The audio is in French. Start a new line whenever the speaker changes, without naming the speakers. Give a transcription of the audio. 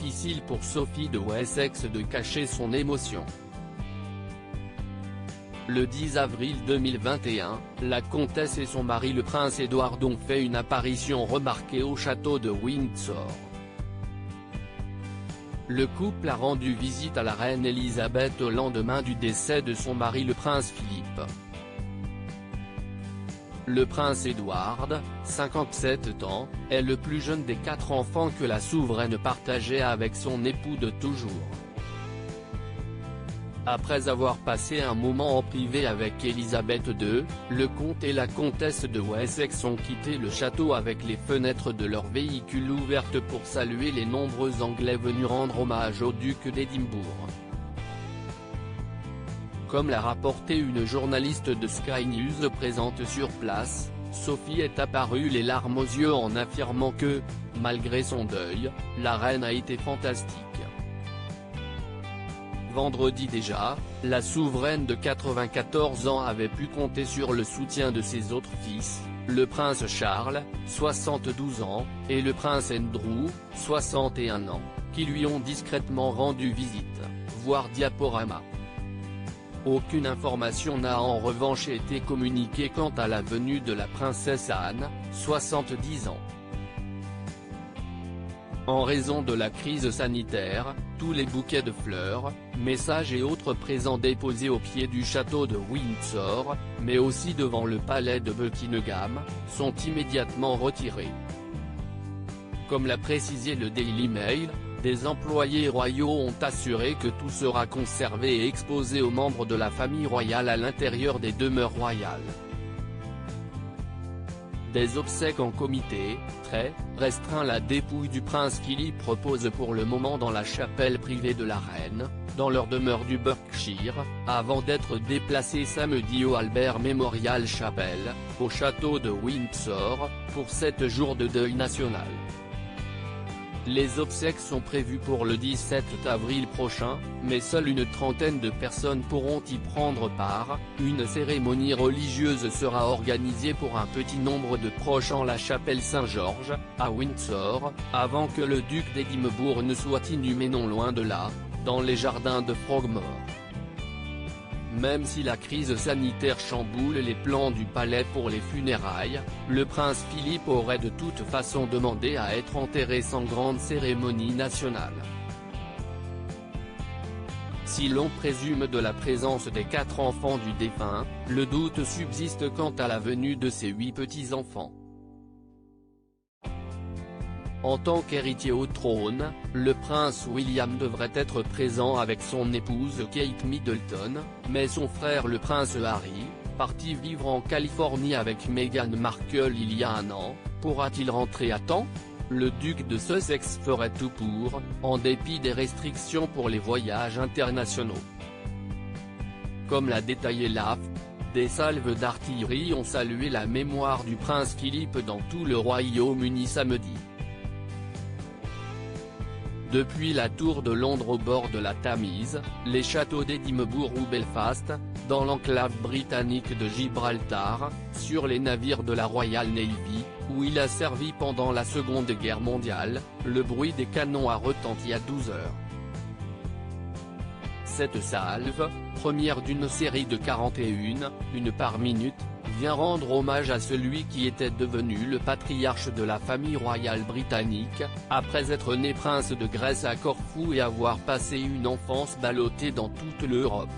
difficile pour Sophie de Wessex de cacher son émotion. Le 10 avril 2021, la comtesse et son mari le prince Édouard ont fait une apparition remarquée au château de Windsor. Le couple a rendu visite à la reine Elisabeth au lendemain du décès de son mari le prince Philippe. Le prince Édouard, 57 ans, est le plus jeune des 4 enfants que la souveraine partageait avec son époux de toujours. Après avoir passé un moment en privé avec Elisabeth II, le comte et la comtesse de Wessex ont quitté le château avec les fenêtres de leur véhicule ouvertes pour saluer les nombreux Anglais venus rendre hommage au duc d'Édimbourg. Comme l'a rapporté une journaliste de Sky News présente sur place, Sophie est apparue les larmes aux yeux en affirmant que, malgré son deuil, la reine a été fantastique. Vendredi déjà, la souveraine de 94 ans avait pu compter sur le soutien de ses autres fils, le prince Charles, 72 ans, et le prince Andrew, 61 ans, qui lui ont discrètement rendu visite, voir diaporama. Aucune information n'a en revanche été communiquée quant à la venue de la princesse Anne, 70 ans. En raison de la crise sanitaire, tous les bouquets de fleurs, messages et autres présents déposés au pied du château de Windsor, mais aussi devant le palais de Buckingham, sont immédiatement retirés. Comme l'a précisé le Daily Mail, des employés royaux ont assuré que tout sera conservé et exposé aux membres de la famille royale à l'intérieur des demeures royales. Des obsèques en comité, très restreint. La dépouille du prince Philippe repose pour le moment dans la chapelle privée de la reine, dans leur demeure du Berkshire, avant d'être déplacée samedi au Albert Memorial Chapel, au château de Windsor, pour 7 jours de deuil national. Les obsèques sont prévues pour le 17 avril prochain, mais seule une trentaine de personnes pourront y prendre part. Une cérémonie religieuse sera organisée pour un petit nombre de proches en la chapelle Saint-Georges, à Windsor, avant que le duc d'Édimbourg ne soit inhumé non loin de là, dans les jardins de Frogmore. Même si la crise sanitaire chamboule les plans du palais pour les funérailles, le prince Philippe aurait de toute façon demandé à être enterré sans grande cérémonie nationale. Si l'on présume de la présence des 4 enfants du défunt, le doute subsiste quant à la venue de ses 8 petits-enfants. En tant qu'héritier au trône, le prince William devrait être présent avec son épouse Kate Middleton, mais son frère le prince Harry, parti vivre en Californie avec Meghan Markle il y a un an, pourra-t-il rentrer à temps? Le duc de Sussex ferait tout pour, en dépit des restrictions pour les voyages internationaux. Comme l'a détaillé l'AFP, des salves d'artillerie ont salué la mémoire du prince Philippe dans tout le Royaume-Uni samedi. Depuis la tour de Londres au bord de la Tamise, les châteaux d'Édimbourg ou Belfast, dans l'enclave britannique de Gibraltar, sur les navires de la Royal Navy, où il a servi pendant la Seconde Guerre mondiale, le bruit des canons a retenti à 12 heures. Cette salve, première d'une série de 41, une par minute, vient rendre hommage à celui qui était devenu le patriarche de la famille royale britannique, après être né prince de Grèce à Corfou et avoir passé une enfance ballottée dans toute l'Europe.